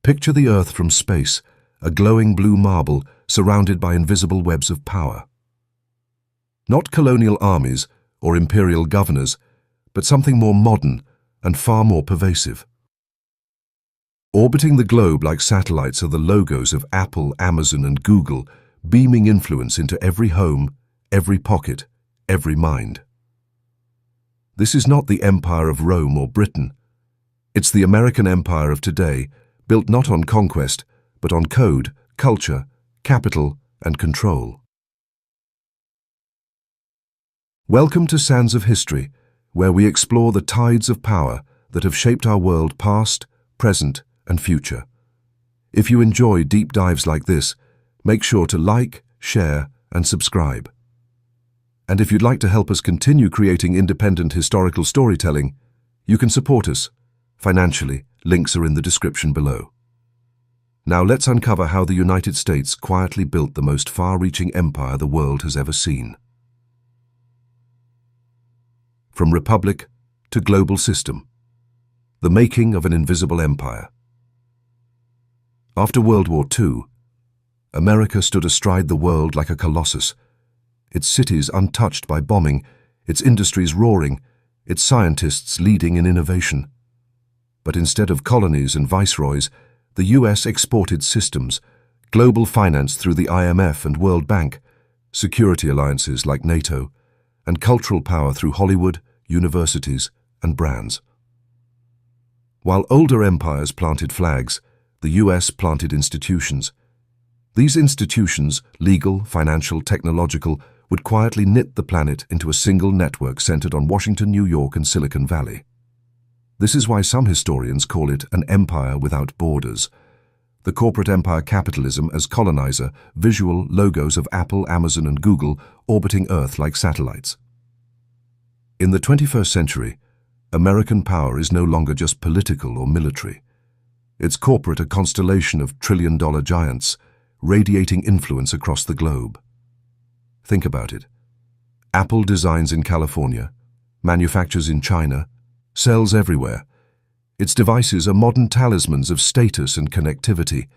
Picture the Earth from space, a glowing blue marble surrounded by invisible webs of power. Not colonial armies or imperial governors, but something more modern and far more pervasive. Orbiting the globe like satellites are the logos of Apple, Amazon, and Google, beaming influence into every home, every pocket, every mind. This is not the empire of Rome or Britain. It's the American empire of today, built not on conquest, but on code, culture, capital, and control. Welcome to Sands of History, where we explore the tides of power that have shaped our world past, present, and future. If you enjoy deep dives like this, make sure to like, share, and subscribe. And if you'd like to help us continue creating independent historical storytelling, you can support us financially. Links are in the description below. Now let's uncover how the United States quietly built the most far-reaching empire the world has ever seen. From republic to global system, the making of an invisible empire. After World War II, America stood astride the world like a colossus, its cities untouched by bombing, its industries roaring, its scientists leading in innovation. But instead of colonies and viceroys, the US exported systems, global finance through the IMF and World Bank, security alliances like NATO, and cultural power through Hollywood, universities, and brands. While older empires planted flags, the US planted institutions. These institutions, legal, financial, technological, would quietly knit the planet into a single network centered on Washington, New York, and Silicon Valley. This is why some historians call it an empire without borders. The corporate empire capitalism as colonizer, visual logos of Apple, Amazon, and Google orbiting Earth like satellites. In the 21st century, American power is no longer just political or military. It's corporate, a constellation of trillion-dollar giants, radiating influence across the globe. Think about it. Apple designs in California, manufactures in China, sells everywhere. Its devices are modern talismans of status and connectivity.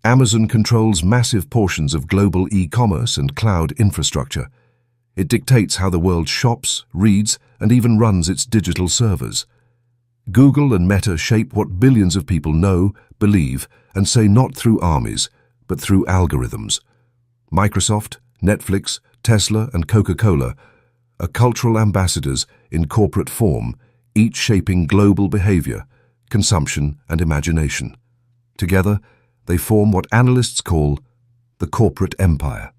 Amazon controls massive portions of global e-commerce and cloud infrastructure. It dictates how the world shops, reads, and even runs its digital servers. Google and Meta shape what billions of people know, believe, and say not through armies, but through algorithms. Microsoft, Netflix, Tesla, and Coca-Cola are cultural ambassadors in corporate form, each shaping global behavior, consumption, and imagination. Together, they form what analysts call the corporate empire.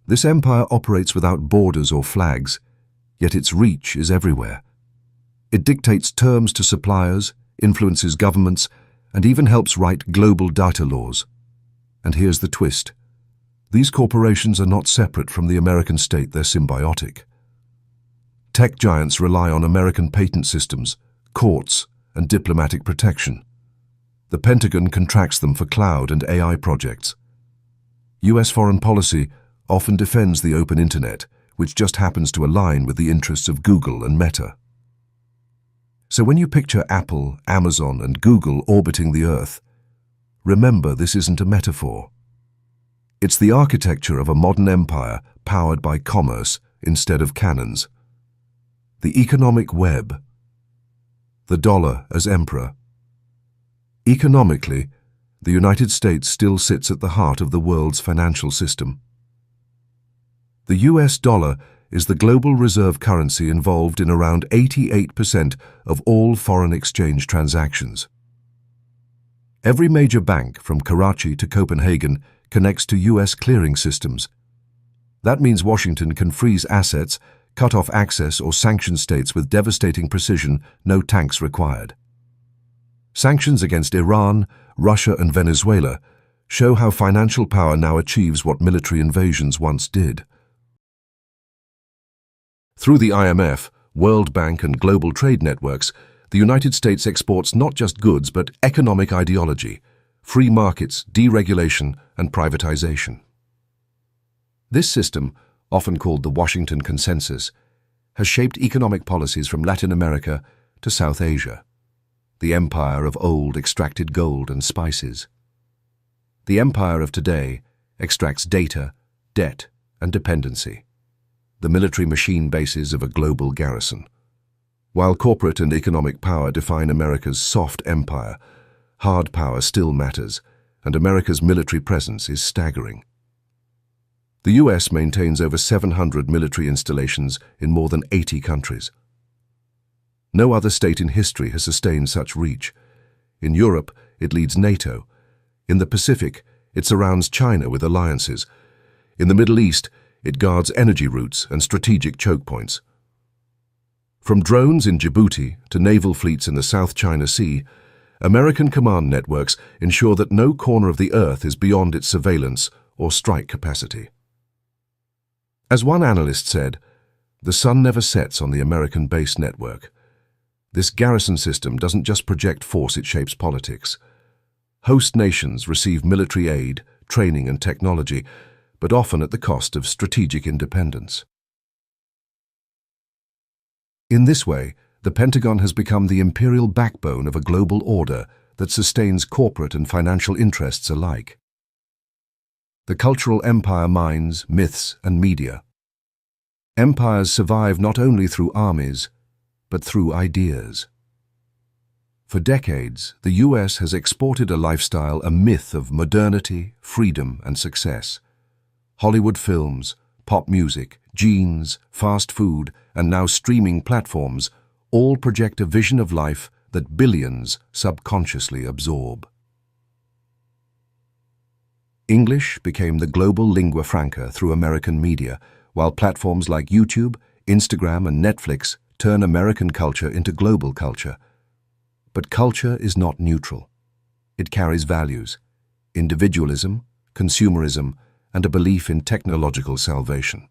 This empire operates without borders or flags, yet its reach is everywhere. It dictates terms to suppliers, influences governments, and even helps write global data laws. And here's the twist. These corporations are not separate from the American state, they're symbiotic. Tech giants rely on American patent systems, courts, and diplomatic protection. The Pentagon contracts them for cloud and AI projects. US foreign policy often defends the open internet, which just happens to align with the interests of Google and Meta. So when you picture Apple, Amazon, and Google orbiting the Earth, remember this isn't a metaphor. It's the architecture of a modern empire powered by commerce instead of cannons. The economic web. The dollar as emperor. Economically, the United States still sits at the heart of the world's financial system. The US dollar is the global reserve currency involved in around 88% of all foreign exchange transactions. Every major bank, from Karachi to Copenhagen, connects to US clearing systems. That means Washington can freeze assets, cut off access, or sanction states with devastating precision, no tanks required. Sanctions against Iran, Russia, and Venezuela show how financial power now achieves what military invasions once did. Through the IMF, World Bank, and global trade networks, the United States exports not just goods but economic ideology, free markets, deregulation, and privatization. This system, often called the Washington Consensus, has shaped economic policies from Latin America to South Asia. the empire of old extracted gold and spices. The empire of today extracts data, debt, and dependency, the military machine bases of a global garrison. While corporate and economic power define America's soft empire, hard power still matters, and America's military presence is staggering. The US maintains over 700 military installations in more than 80 countries. No other state in history has sustained such reach. In Europe, it leads NATO. In the Pacific, it surrounds China with alliances. In the Middle East, it guards energy routes and strategic choke points. From drones in Djibouti to naval fleets in the South China Sea, American command networks ensure that no corner of the Earth is beyond its surveillance or strike capacity. As one analyst said, the sun never sets on the American base network. This garrison system doesn't just project force, it shapes politics. Host nations receive military aid, training and technology, but often at the cost of strategic independence. In this way, the Pentagon has become the imperial backbone of a global order that sustains corporate and financial interests alike. The cultural empire mines, myths, and media. Empires survive not only through armies, but through ideas. For decades, the US has exported a lifestyle, a myth of modernity, freedom, and success. Hollywood films, pop music, jeans, fast food, and now streaming platforms all project a vision of life that billions subconsciously absorb. English became the global lingua franca through American media, while platforms like YouTube, Instagram, and Netflix turn American culture into global culture. But culture is not neutral. It carries values: individualism, consumerism, and a belief in technological salvation.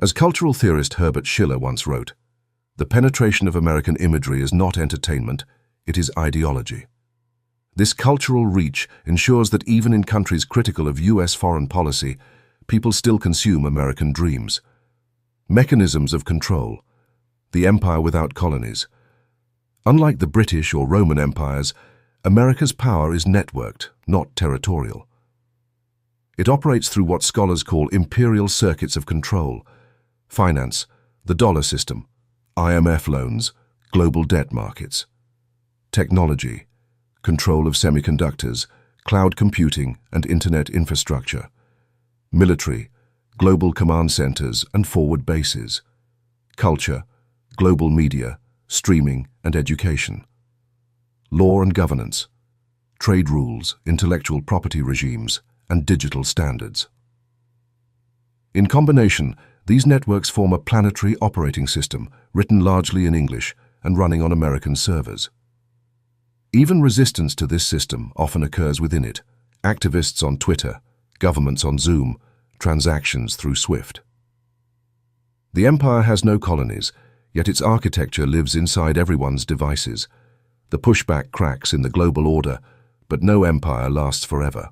As cultural theorist Herbert Schiller once wrote, "The penetration of American imagery is not entertainment, it is ideology." This cultural reach ensures that even in countries critical of US foreign policy, people still consume American dreams. Mechanisms of control. The empire without colonies. Unlike the British or Roman empires, America's power is networked, not territorial. It operates through what scholars call imperial circuits of control: finance, the dollar system, IMF loans, global debt markets; technology, control of semiconductors, cloud computing, and internet infrastructure; military, global command centers and forward bases; culture, global media, streaming, and education; law and governance, trade rules, intellectual property regimes, and digital standards. In combination, these networks form a planetary operating system written largely in English and running on American servers. Even resistance to this system often occurs within it: activists on Twitter, governments on Zoom, transactions through SWIFT. The empire has no colonies, yet its architecture lives inside everyone's devices. The pushback cracks in the global order, but no empire lasts forever.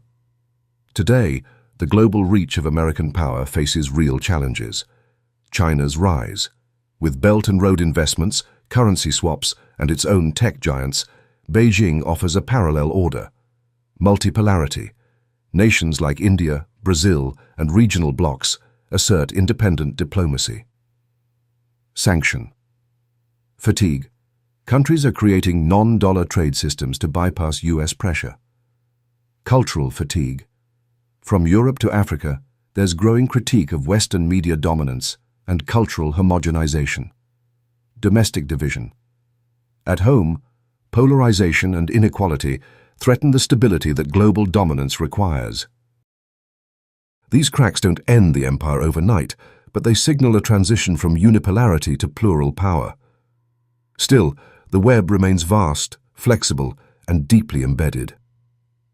Today, the global reach of American power faces real challenges. China's rise. With Belt and Road investments, currency swaps, and its own tech giants, Beijing offers a parallel order. Multipolarity. Nations like India, Brazil, and regional blocs assert independent diplomacy. Sanction. Fatigue. Countries are creating non-dollar trade systems to bypass US pressure. Cultural fatigue. From Europe to Africa, there's growing critique of Western media dominance and cultural homogenization. Domestic division. At home, polarization and inequality threaten the stability that global dominance requires. These cracks don't end the empire overnight, but they signal a transition from unipolarity to plural power. Still, the web remains vast, flexible, and deeply embedded.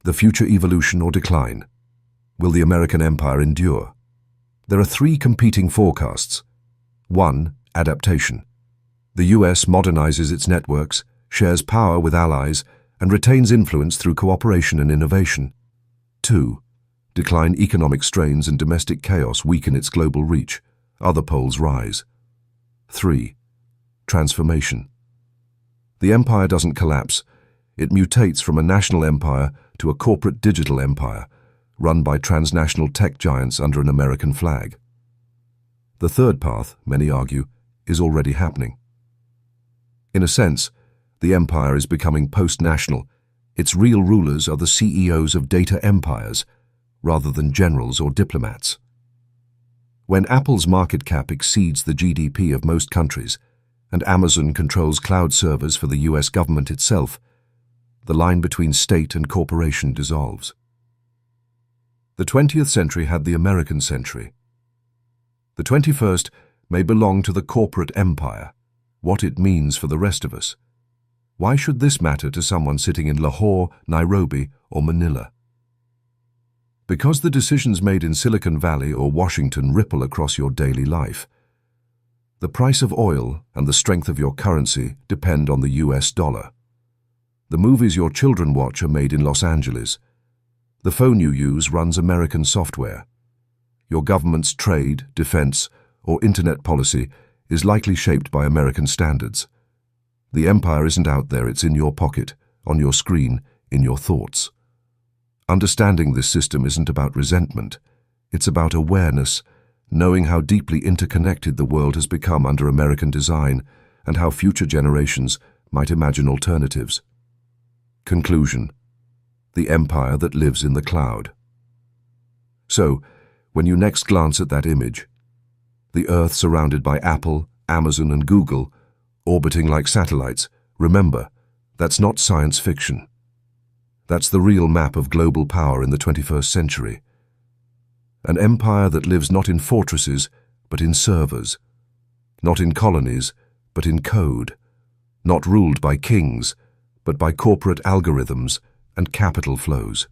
The future evolution or decline. Will the American empire endure? There are three competing forecasts. 1. Adaptation. The US modernizes its networks, shares power with allies, and retains influence through cooperation and innovation. 2. Decline. Economic strains and domestic chaos weaken its global reach. Other poles rise. 3. Transformation. The empire doesn't collapse. It mutates from a national empire to a corporate digital empire, run by transnational tech giants under an American flag. The third path, many argue, is already happening. In a sense, the empire is becoming post-national. Its real rulers are the CEOs of data empires, rather than generals or diplomats. When Apple's market cap exceeds the GDP of most countries, and Amazon controls cloud servers for the US government itself, the line between state and corporation dissolves. The 20th century had the American century. The 21st may belong to the corporate empire, what it means for the rest of us. Why should this matter to someone sitting in Lahore, Nairobi, or Manila? Because the decisions made in Silicon Valley or Washington ripple across your daily life. The price of oil and the strength of your currency depend on the US dollar. The movies your children watch are made in Los Angeles. The phone you use runs American software. Your government's trade, defense, or internet policy is likely shaped by American standards. The empire isn't out there, it's in your pocket, on your screen, in your thoughts. Understanding this system isn't about resentment. It's about awareness, knowing how deeply interconnected the world has become under American design and how future generations might imagine alternatives. Conclusion: the empire that lives in the cloud. So, when you next glance at that image, the Earth surrounded by Apple, Amazon, and Google, orbiting like satellites, remember, that's not science fiction. That's the real map of global power in the 21st century. An empire that lives not in fortresses, but in servers. Not in colonies, but in code. Not ruled by kings, but by corporate algorithms and capital flows.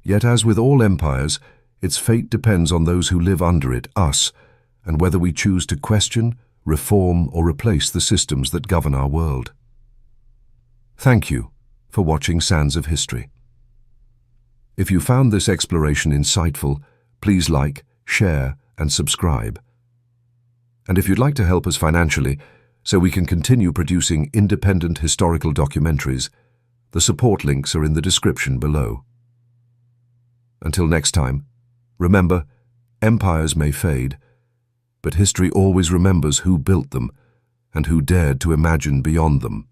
Yet as with all empires, its fate depends on those who live under it, us, and whether we choose to question, reform, or replace the systems that govern our world. Thank you for watching Sands of History. If you found this exploration insightful, please like, share, and subscribe. And if you'd like to help us financially, so we can continue producing independent historical documentaries, the support links are in the description below. Until next time, remember, empires may fade, but history always remembers who built them and who dared to imagine beyond them.